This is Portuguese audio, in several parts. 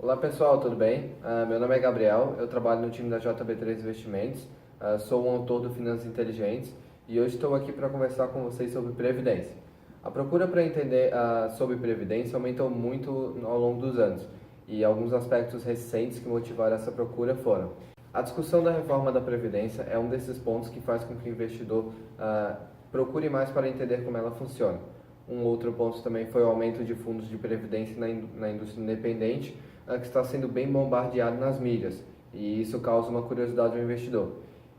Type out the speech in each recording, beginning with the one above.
Olá pessoal, tudo bem? Meu nome é Gabriel, eu trabalho no time da JB3 Investimentos, sou um autor do Finanças Inteligentes e hoje estou aqui para conversar com vocês sobre Previdência. A procura para entender sobre Previdência aumentou muito ao longo dos anos e alguns aspectos recentes que motivaram essa procura foram: a discussão da reforma da Previdência é um desses pontos que faz com que o investidor procure mais para entender como ela funciona. Um outro ponto também foi o aumento de fundos de previdência na indústria independente, que está sendo bem bombardeado nas mídias, e isso causa uma curiosidade ao investidor.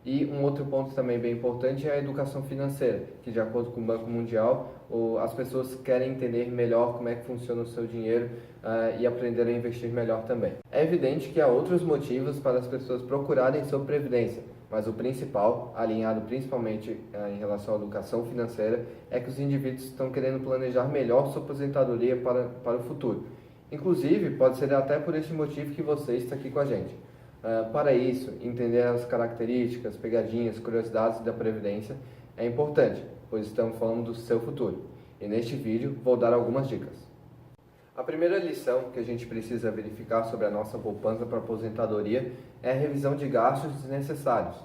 E um outro ponto também bem importante é a educação financeira, que de acordo com o Banco Mundial, as pessoas querem entender melhor como é que funciona o seu dinheiro e aprender a investir melhor também. É evidente que há outros motivos para as pessoas procurarem sobre previdência, mas o principal, alinhado principalmente em relação à educação financeira, é que os indivíduos estão querendo planejar melhor sua aposentadoria para o futuro. Inclusive, pode ser até por esse motivo que você está aqui com a gente. Para isso, entender as características, pegadinhas, curiosidades da Previdência é importante, pois estamos falando do seu futuro. E neste vídeo vou dar algumas dicas. A primeira lição que a gente precisa verificar sobre a nossa poupança para aposentadoria é a revisão de gastos desnecessários.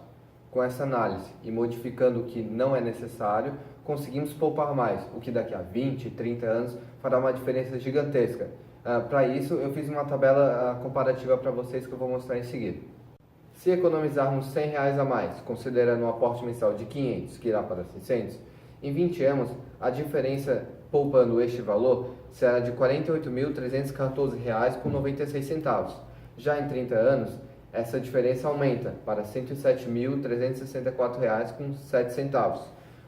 Com essa análise e modificando o que não é necessário, conseguimos poupar mais, o que daqui a 20, 30 anos fará uma diferença gigantesca. Para isso, eu fiz uma tabela comparativa para vocês que eu vou mostrar em seguida. Se economizarmos R$ 100 a mais, considerando um aporte mensal de 500, que irá para 600, em 20 anos, a diferença poupando este valor será de R$ 48.314,96. Já em 30 anos, essa diferença aumenta para R$ 107.364,07.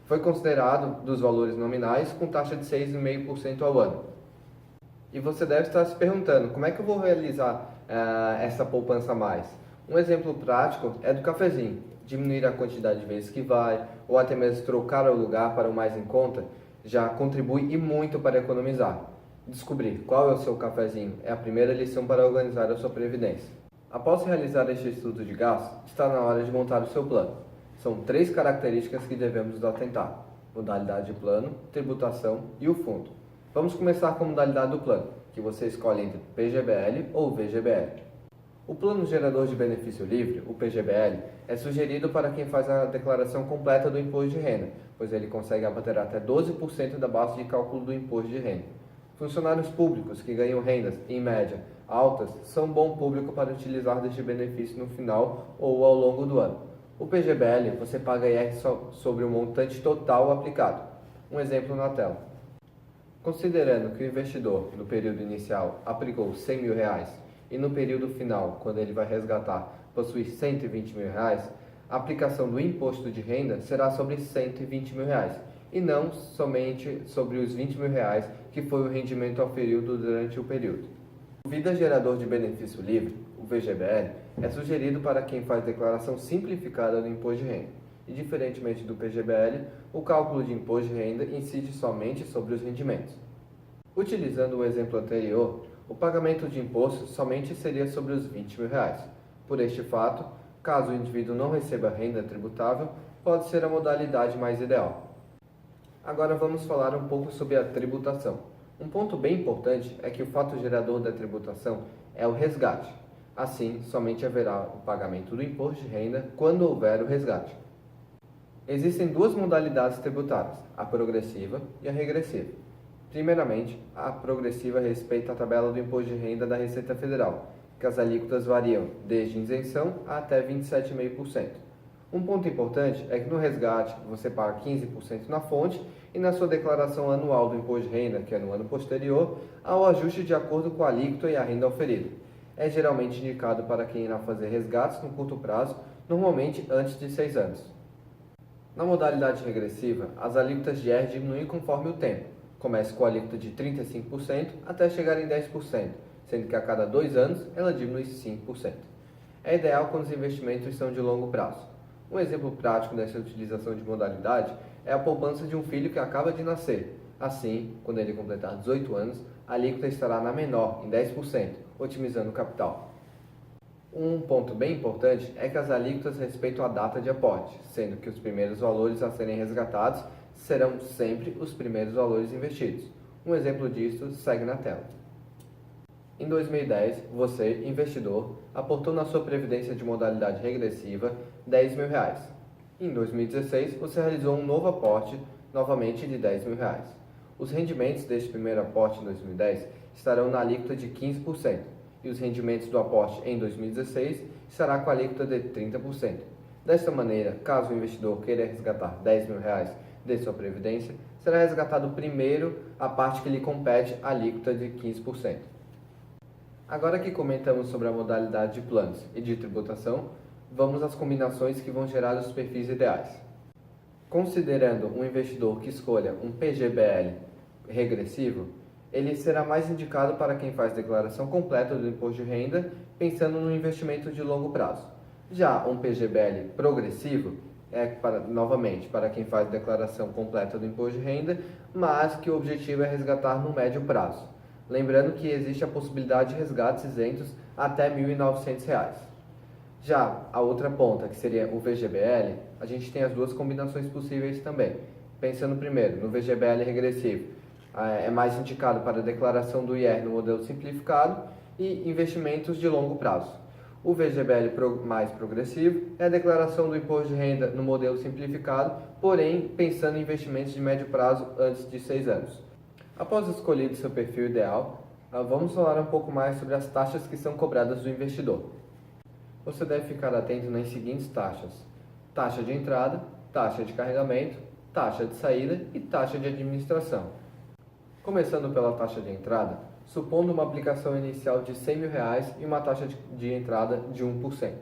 Foi considerado dos valores nominais com taxa de 6,5% ao ano. E você deve estar se perguntando, como é que eu vou realizar essa poupança a mais? Um exemplo prático é do cafezinho. Diminuir a quantidade de vezes que vai, ou até mesmo trocar o lugar para o mais em conta, já contribui e muito para economizar. Descobrir qual é o seu cafezinho é a primeira lição para organizar a sua previdência. Após realizar este estudo de gastos, está na hora de montar o seu plano. São 3 características que devemos atentar: modalidade de plano, tributação e o fundo. Vamos começar com a modalidade do plano, que você escolhe entre PGBL ou VGBL. O Plano Gerador de Benefício Livre, o PGBL, é sugerido para quem faz a declaração completa do imposto de renda, pois ele consegue abater até 12% da base de cálculo do imposto de renda. Funcionários públicos que ganham rendas, em média, altas, são bom público para utilizar deste benefício no final ou ao longo do ano. O PGBL, você paga IR sobre o montante total aplicado. Um exemplo na tela. Considerando que o investidor, no período inicial, aplicou R$ 100.000 e no período final, quando ele vai resgatar, possui R$ 120.000, a aplicação do imposto de renda será sobre R$ 120.000 e não somente sobre os R$ 20.000 que foi o rendimento auferido durante o período. O Vida Gerador de Benefício Livre, o VGBL, é sugerido para quem faz declaração simplificada do imposto de renda. E, diferentemente do PGBL, o cálculo de imposto de renda incide somente sobre os rendimentos. Utilizando o exemplo anterior, o pagamento de imposto somente seria sobre os R$ 20.000. Por este fato, caso o indivíduo não receba renda tributável, pode ser a modalidade mais ideal. Agora vamos falar um pouco sobre a tributação. Um ponto bem importante é que o fato gerador da tributação é o resgate. Assim, somente haverá o pagamento do imposto de renda quando houver o resgate. Existem 2 modalidades tributárias, a progressiva e a regressiva. Primeiramente, a progressiva respeita a tabela do imposto de renda da Receita Federal, que as alíquotas variam desde isenção até 27,5%. Um ponto importante é que no resgate você paga 15% na fonte e na sua declaração anual do imposto de renda, que é no ano posterior, há o ajuste de acordo com a alíquota e a renda oferida. É geralmente indicado para quem irá fazer resgates no curto prazo, normalmente antes de 6 anos. Na modalidade regressiva, as alíquotas de IR diminuem conforme o tempo. Começa com a alíquota de 35% até chegar em 10%, sendo que a cada 2 anos ela diminui 5%. É ideal quando os investimentos são de longo prazo. Um exemplo prático dessa utilização de modalidade é a poupança de um filho que acaba de nascer. Assim, quando ele completar 18 anos, a alíquota estará na menor, em 10%, otimizando o capital. Um ponto bem importante é que as alíquotas respeitam a data de aporte, sendo que os primeiros valores a serem resgatados serão sempre os primeiros valores investidos. Um exemplo disso segue na tela. Em 2010, você, investidor, aportou na sua previdência de modalidade regressiva R$ 10.000. Em 2016, você realizou um novo aporte, novamente de R$ 10.000. Os rendimentos deste primeiro aporte em 2010 estarão na alíquota de 15%, e os rendimentos do aporte em 2016 estará com a alíquota de 30%. Desta maneira, caso o investidor queira resgatar R$ 10.000 de sua previdência, será resgatado primeiro a parte que lhe compete, a alíquota de 15%. Agora que comentamos sobre a modalidade de planos e de tributação, vamos às combinações que vão gerar os perfis ideais. Considerando um investidor que escolha um PGBL regressivo, ele será mais indicado para quem faz declaração completa do imposto de renda, pensando no investimento de longo prazo. Já um PGBL progressivo novamente, para quem faz declaração completa do imposto de renda, mas que o objetivo é resgatar no médio prazo. Lembrando que existe a possibilidade de resgates isentos até R$ 1.900. Já a outra ponta, que seria o VGBL, a gente tem as duas combinações possíveis também. Pensando primeiro no VGBL regressivo, é mais indicado para a declaração do IR no modelo simplificado e investimentos de longo prazo. O VGBL mais progressivo é a declaração do imposto de renda no modelo simplificado, porém pensando em investimentos de médio prazo antes de 6 anos. Após escolher seu perfil ideal, vamos falar um pouco mais sobre as taxas que são cobradas do investidor. Você deve ficar atento nas seguintes taxas: taxa de entrada, taxa de carregamento, taxa de saída e taxa de administração. Começando pela taxa de entrada, supondo uma aplicação inicial de R$ 100.000 e uma taxa de entrada de 1%.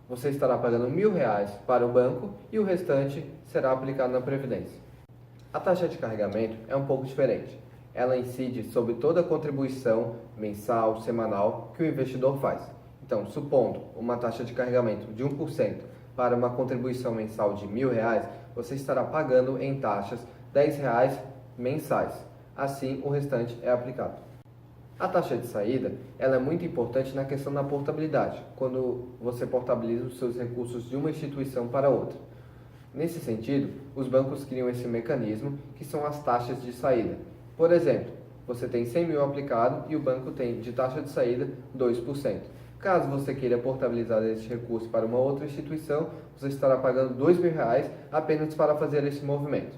Você estará pagando R$ 1.000 para o banco e o restante será aplicado na Previdência. A taxa de carregamento é um pouco diferente. Ela incide sobre toda a contribuição mensal, semanal que o investidor faz. Então, supondo uma taxa de carregamento de 1% para uma contribuição mensal de R$ 1.000, você estará pagando em taxas R$ 10 mensais. Assim, o restante é aplicado. A taxa de saída ela é muito importante na questão da portabilidade, quando você portabiliza os seus recursos de uma instituição para outra. Nesse sentido, os bancos criam esse mecanismo, que são as taxas de saída. Por exemplo, você tem 100 mil aplicado e o banco tem de taxa de saída 2%. Caso você queira portabilizar esse recurso para uma outra instituição, você estará pagando R$ 2.000 apenas para fazer esse movimento.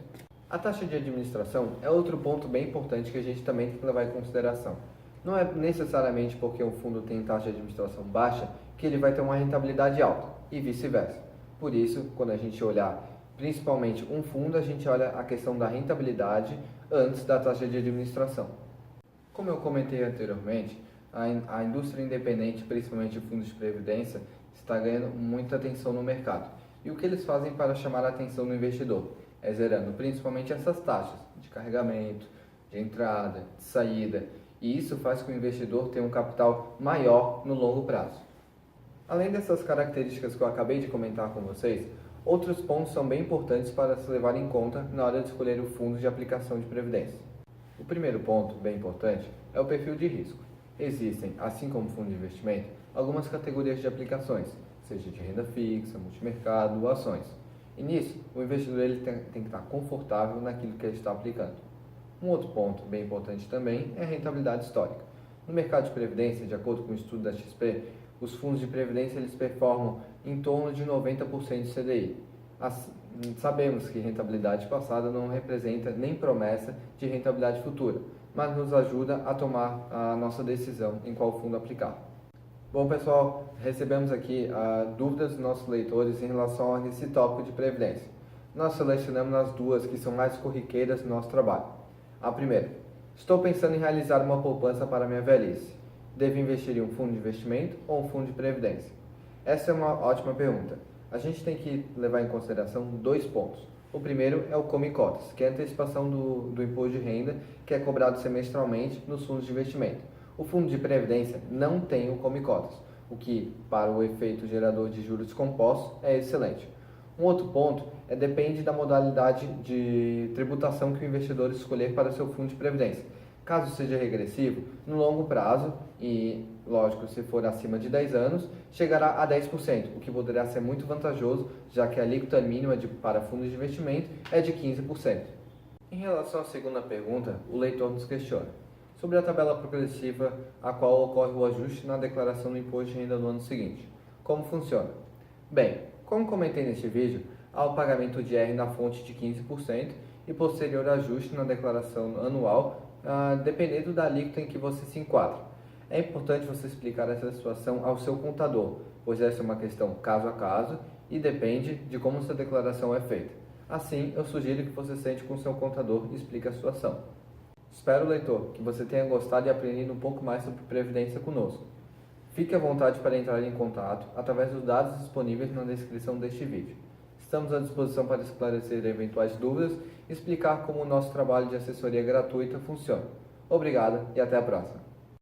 A taxa de administração é outro ponto bem importante que a gente também tem que levar em consideração. Não é necessariamente porque um fundo tem taxa de administração baixa que ele vai ter uma rentabilidade alta, e vice-versa. Por isso, quando a gente olhar principalmente um fundo, a gente olha a questão da rentabilidade antes da taxa de administração. Como eu comentei anteriormente, a indústria independente, principalmente fundos de previdência, está ganhando muita atenção no mercado. E o que eles fazem para chamar a atenção do investidor? É zerando principalmente essas taxas de carregamento, de entrada, de saída, e isso faz com que o investidor tenha um capital maior no longo prazo. Além dessas características que eu acabei de comentar com vocês, outros pontos são bem importantes para se levar em conta na hora de escolher o fundo de aplicação de previdência. O primeiro ponto, bem importante, é o perfil de risco. Existem, assim como fundo de investimento, algumas categorias de aplicações, seja de renda fixa, multimercado ou ações. E nisso, o investidor ele tem que estar confortável naquilo que ele está aplicando. Um outro ponto bem importante também é a rentabilidade histórica. No mercado de previdência, de acordo com o estudo da XP, os fundos de previdência eles performam em torno de 90% de CDI. Sabemos que rentabilidade passada não representa nem promessa de rentabilidade futura, mas nos ajuda a tomar a nossa decisão em qual fundo aplicar. Bom, pessoal, recebemos aqui dúvidas dos nossos leitores em relação a esse tópico de previdência. Nós selecionamos as duas que são mais corriqueiras no nosso trabalho. A primeira: estou pensando em realizar uma poupança para minha velhice. Devo investir em um fundo de investimento ou um fundo de previdência? Essa é uma ótima pergunta. A gente tem que levar em consideração dois pontos. O primeiro é o Come Cotas, que é a antecipação do imposto de renda, que é cobrado semestralmente nos fundos de investimento. O fundo de previdência não tem o Come Cotas, o que, para o efeito gerador de juros compostos, é excelente. Um outro ponto depende da modalidade de tributação que o investidor escolher para seu fundo de previdência. Caso seja regressivo, no longo prazo, e lógico, se for acima de 10 anos, chegará a 10%, o que poderá ser muito vantajoso, já que a alíquota mínima para fundos de investimento é de 15%. Em relação à segunda pergunta, o leitor nos questiona: sobre a tabela progressiva a qual ocorre o ajuste na declaração do imposto de renda no ano seguinte. Como funciona? Bem, como comentei neste vídeo, há o pagamento de IR na fonte de 15% e posterior ajuste na declaração anual, dependendo da alíquota em que você se enquadra. É importante você explicar essa situação ao seu contador, pois essa é uma questão caso a caso e depende de como sua declaração é feita. Assim, eu sugiro que você sente com seu contador e explique a situação. Espero, leitor, que você tenha gostado e aprendido um pouco mais sobre Previdência conosco. Fique à vontade para entrar em contato através dos dados disponíveis na descrição deste vídeo. Estamos à disposição para esclarecer eventuais dúvidas e explicar como o nosso trabalho de assessoria gratuita funciona. Obrigado e até a próxima!